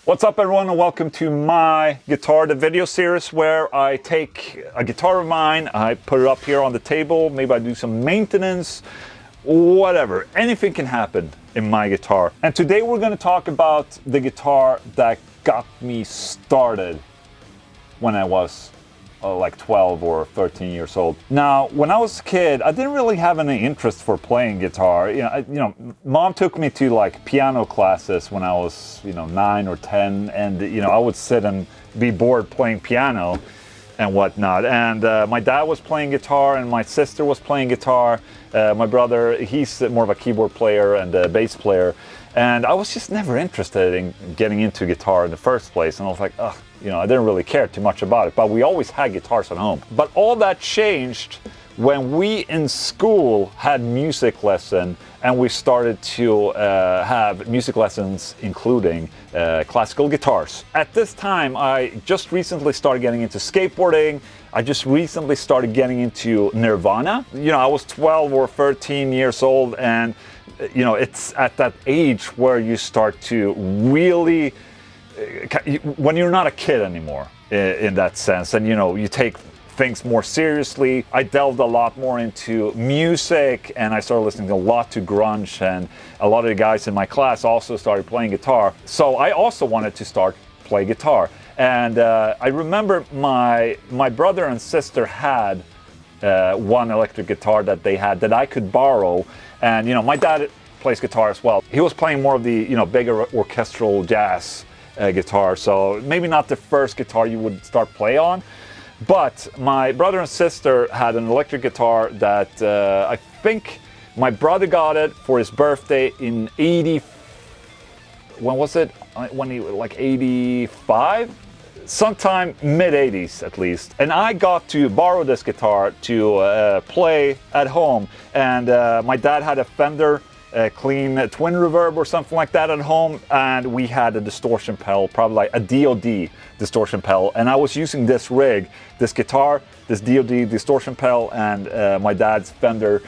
What's up everyone, and welcome to my guitar, the video series where I take a guitar of mine, I put it up here on the table, maybe I do some maintenance, whatever, anything can happen in my guitar. And today we're going to talk about the guitar that got me started when I was like 12 or 13 years old. Now, when I was a kid, I didn't really have any interest for playing guitar. Mom took me to like piano classes when I was, 9 or 10, and I would sit and be bored playing piano and whatnot. And my dad was playing guitar, and my sister was playing guitar. My brother, he's more of a keyboard player and a bass player. And I was just never interested in getting into guitar in the first place. And I was like, ugh, I didn't really care too much about it. But we always had guitars at home. But all that changed when we in school had music lesson, and we started to have music lessons including classical guitars. At this time, I just recently started getting into skateboarding. I just recently started getting into Nirvana. I was 12 or 13 years old, and it's at that age where you start to really, when you're not a kid anymore in that sense, and you take things more seriously. I delved a lot more into music, and I started listening a lot to grunge, and a lot of the guys in my class also started playing guitar. So I also wanted to start play guitar. And I remember my brother and sister had one electric guitar that they had that I could borrow. And my dad plays guitar as well. He was playing more of the bigger orchestral jazz guitar, so maybe not the first guitar you would start play on. But my brother and sister had an electric guitar that I think my brother got it for his birthday in when was it? When he was like 85? Sometime mid-80s at least. And I got to borrow this guitar to play at home. And my dad had a Fender clean twin reverb or something like that at home, and we had a distortion pedal, probably like a DOD distortion pedal, and I was using this rig, this guitar, this DOD distortion pedal, and my dad's Fender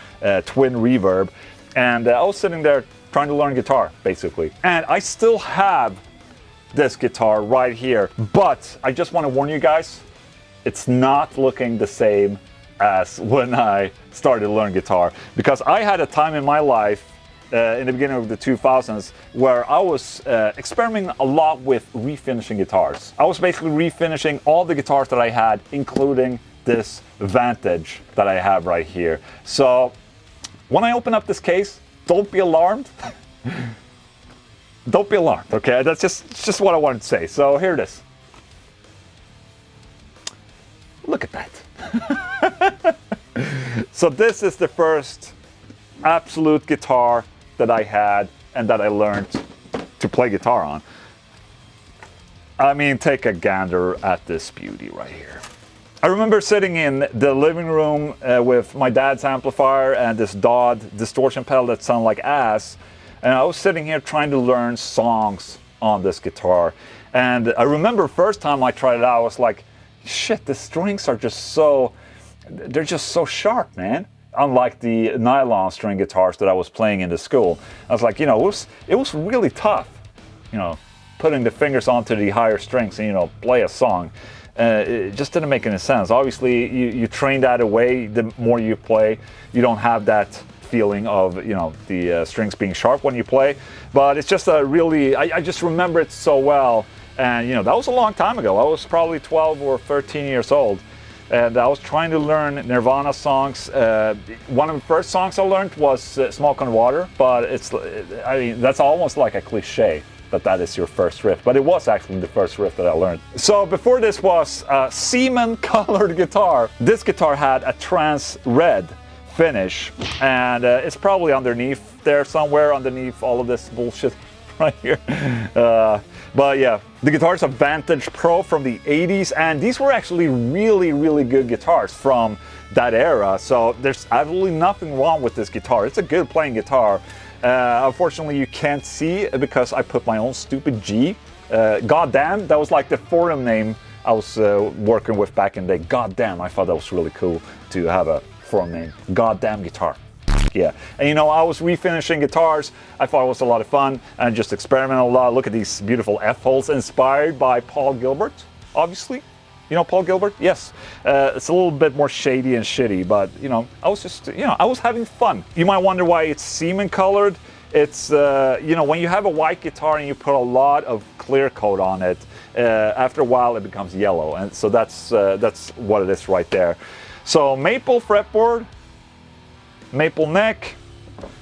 twin reverb, and I was sitting there trying to learn guitar basically. And I still have this guitar right here, but I just want to warn you guys, it's not looking the same as when I started to learn guitar, because I had a time in my life in the beginning of the 2000s where I was experimenting a lot with refinishing guitars. I was basically refinishing all the guitars that I had, including this Vantage that I have right here. So when I open up this case, don't be alarmed. Don't be alarmed, okay? That's just what I wanted to say. So here it is. Look at that. So this is the first absolute guitar that I had and that I learned to play guitar on. I mean, take a gander at this beauty right here. I remember sitting in the living room with my dad's amplifier and this DOD distortion pedal that sounded like ass, and I was sitting here trying to learn songs on this guitar. And I remember first time I tried it out, I was like, shit, the strings are they're just so sharp, man. Unlike the nylon string guitars that I was playing in the school. I was like, it was really tough, putting the fingers onto the higher strings and, play a song. It just didn't make any sense. Obviously, you train that away, the more you play, you don't have that feeling of, the strings being sharp when you play. But it's just I just remember it so well. And, that was a long time ago. I was probably 12 or 13 years old. And I was trying to learn Nirvana songs. One of the first songs I learned was Smoke on Water, but that's almost like a cliche that is your first riff, but it was actually the first riff that I learned. So before this was a Seymour colored guitar. This guitar had a trans red finish, and it's probably underneath there somewhere, underneath all of this bullshit right here. But yeah, the guitar is a Vantage Pro from the 80s, and these were actually really, really good guitars from that era. So there's absolutely nothing wrong with this guitar. It's a good playing guitar. Unfortunately, you can't see because I put my own stupid G. Goddamn, that was like the forum name I was working with back in the day. Goddamn, I thought that was really cool to have a forum name. Goddamn guitar. yeah. And you know, I was refinishing guitars. I thought it was a lot of fun and just experimented a lot. Look at these beautiful F-holes inspired by Paul Gilbert, obviously. You know Paul Gilbert? Yes. It's a little bit more shady and shitty, but you know, I was just, you know, I was having fun. You might wonder why it's semen colored. It's, you know, when you have a white guitar and you put a lot of clear coat on it, after a while it becomes yellow, and so that's what it is right there. So maple fretboard, maple neck.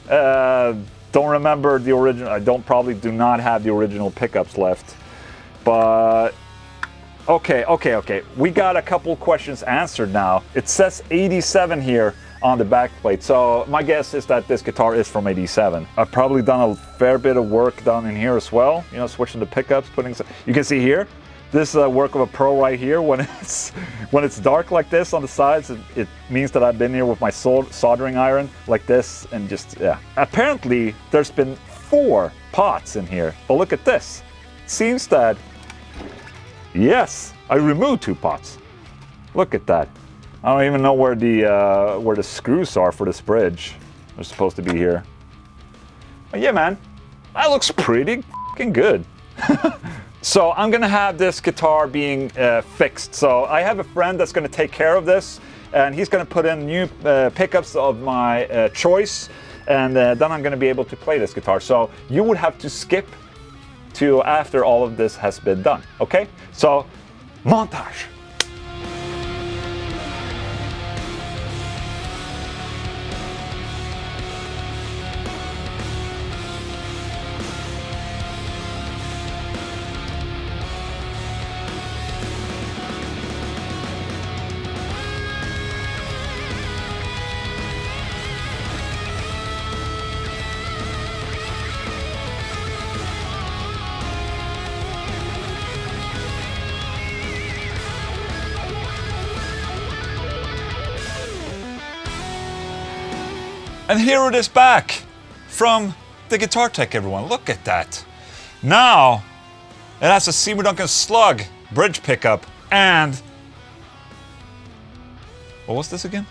Don't remember the original. I probably do not have the original pickups left, but okay. We got a couple questions answered now. It says 87 here on the back plate, so my guess is that this guitar is from 87. I've probably done a fair bit of work down in here as well, you know, switching the pickups, putting some, you can see here, this is work of a pro right here. When it's dark like this on the sides, it means that I've been here with my soldering iron like this, and just, yeah. Apparently there's been 4 pots in here, but look at this. It seems that, yes, I removed 2 pots. Look at that. I don't even know where the screws are for this bridge. They're supposed to be here. But yeah, man, that looks pretty fucking good. So I'm gonna have this guitar being fixed. So I have a friend that's gonna take care of this, and he's gonna put in new pickups of my choice, and then I'm gonna be able to play this guitar. So you would have to skip to after all of this has been done. Okay? So montage. And here it is back from the Guitar Tech, everyone. Look at that. Now, it has a Seymour Duncan SLUG bridge pickup and... what was this again?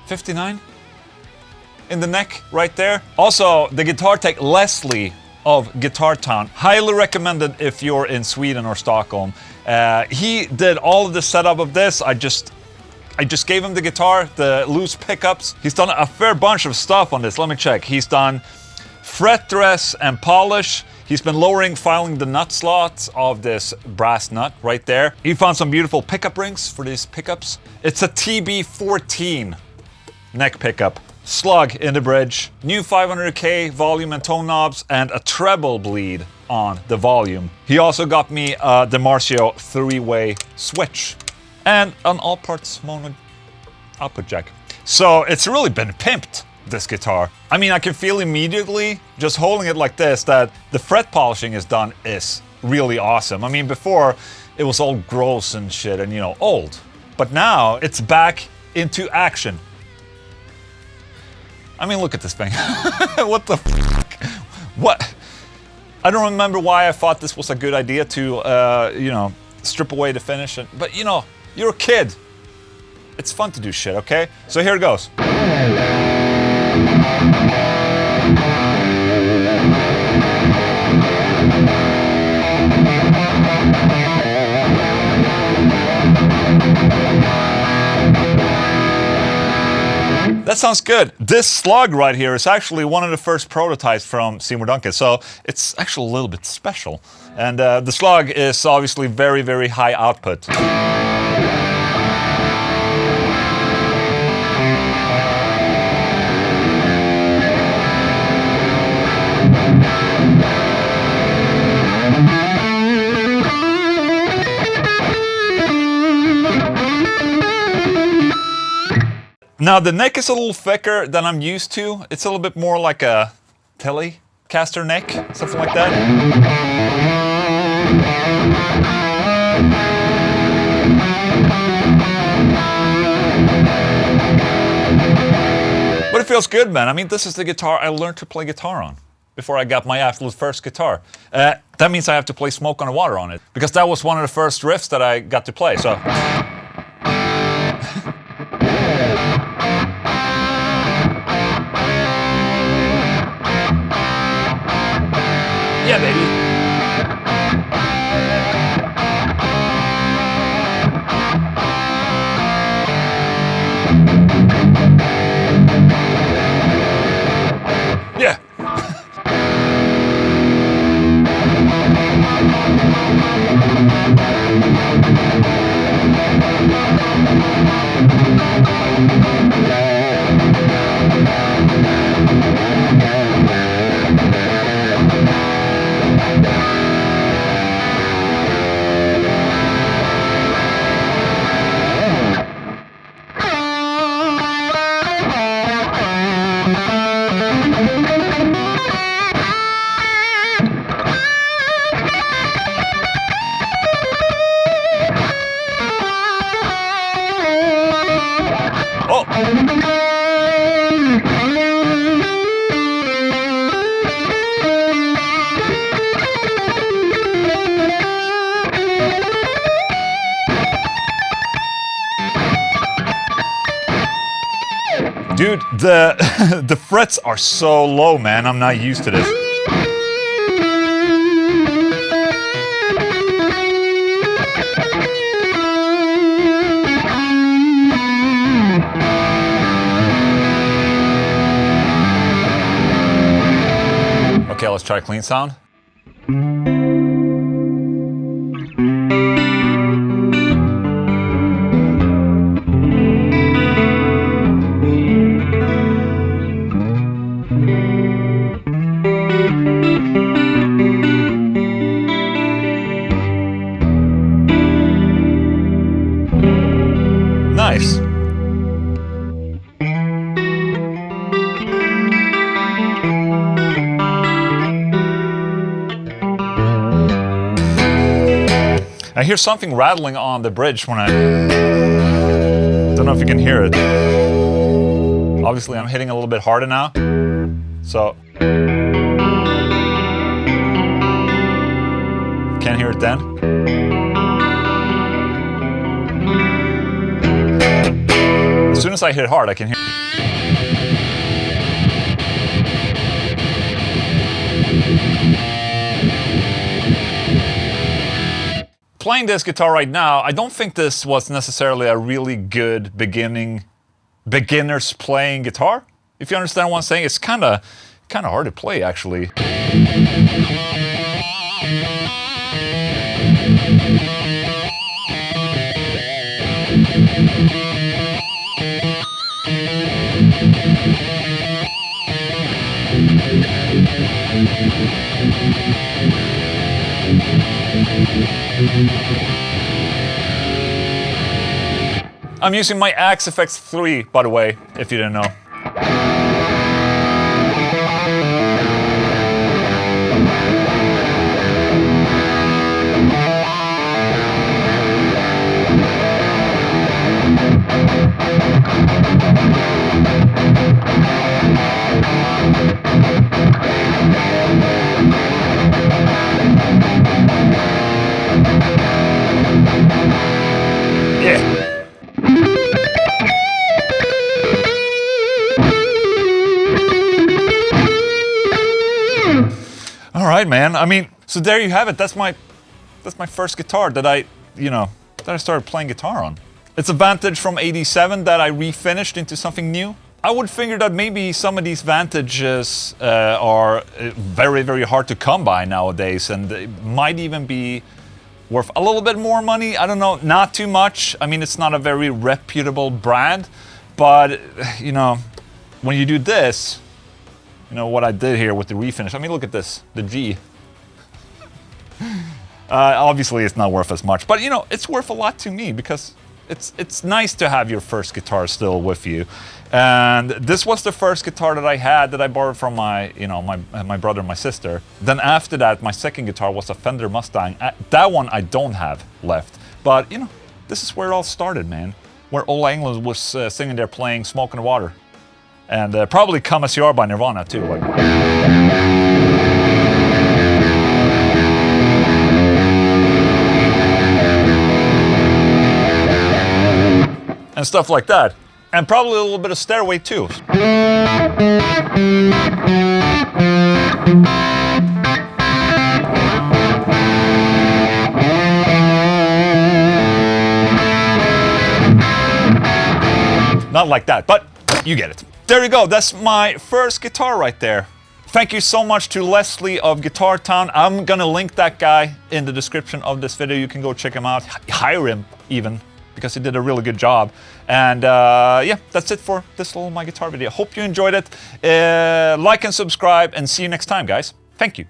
59? In the neck, right there. Also, the Guitar Tech Lesli of Guitartown. Highly recommended if you're in Sweden or Stockholm. He did all of the setup of this. I just gave him the guitar, the loose pickups. He's done a fair bunch of stuff on this. Let me check. He's done fret dress and polish. He's been filing the nut slots of this brass nut right there. He found some beautiful pickup rings for these pickups. It's a TB14 neck pickup. SLUG in the bridge. New 500K volume and tone knobs, and a treble bleed on the volume. He also got me a DiMarzio 3-way switch. And an all-parts mono output jack. So it's really been pimped, this guitar. I mean, I can feel immediately, just holding it like this, that the fret polishing is done is really awesome. I mean, before, it was all gross and shit and, you know, old. But now, it's back into action. I mean, look at this thing. What the fuck? What? I don't remember why I thought this was a good idea to, you know, strip away the finish. But, you know, you're a kid. It's fun to do shit, okay? So here it goes. That sounds good. This SLUG right here is actually one of the first prototypes from Seymour Duncan, so it's actually a little bit special. And the SLUG is obviously very, very high output. Now the neck is a little thicker than I'm used to. It's a little bit more like a Telecaster neck, something like that. But it feels good, man. I mean, this is the guitar I learned to play guitar on before I got my absolute first guitar. That means I have to play Smoke on the Water on it, because that was one of the first riffs that I got to play, so... Yeah, baby. Yeah. Dude, the frets are so low, man. I'm not used to this. Okay, let's try clean sound. Nice. I hear something rattling on the bridge when I... Don't know if you can hear it. Obviously, I'm hitting a little bit harder now. So... Can't hear it then. As soon as I hit hard, I can hear... Playing this guitar right now, I don't think this was necessarily a really good beginner's playing guitar. If you understand what I'm saying, it's kind of hard to play actually. I'm using my Axe FX 3, by the way, if you didn't know. Yeah. All right, man. I mean, so there you have it. That's my first guitar that I started playing guitar on. It's a Vantage from '87 that I refinished into something new. I would figure that maybe some of these Vantages are very, very hard to come by nowadays, and they might even be worth a little bit more money. I don't know, not too much. I mean, it's not a very reputable brand, but you know, when you do this, you know what I did here with the refinish. I mean, look at this, the G. Obviously, it's not worth as much, but you know, it's worth a lot to me because it's nice to have your first guitar still with you. And this was the first guitar that I had that I borrowed from my brother and my sister. Then after that, my second guitar was a Fender Mustang. That one I don't have left. But you know, this is where it all started, man. Where Ola Englund was sitting there playing Smoke on the Water. And probably Come As You Are by Nirvana too. Like. And stuff like that. And probably a little bit of Stairway too. Not like that, but you get it. There you go. That's my first guitar right there. Thank you so much to Lesli of Guitartown. I'm gonna link that guy in the description of this video. You can go check him out, hire him even, because he did a really good job. And yeah, that's it for this little My Guitar video. Hope you enjoyed it. Like and subscribe, and see you next time, guys. Thank you.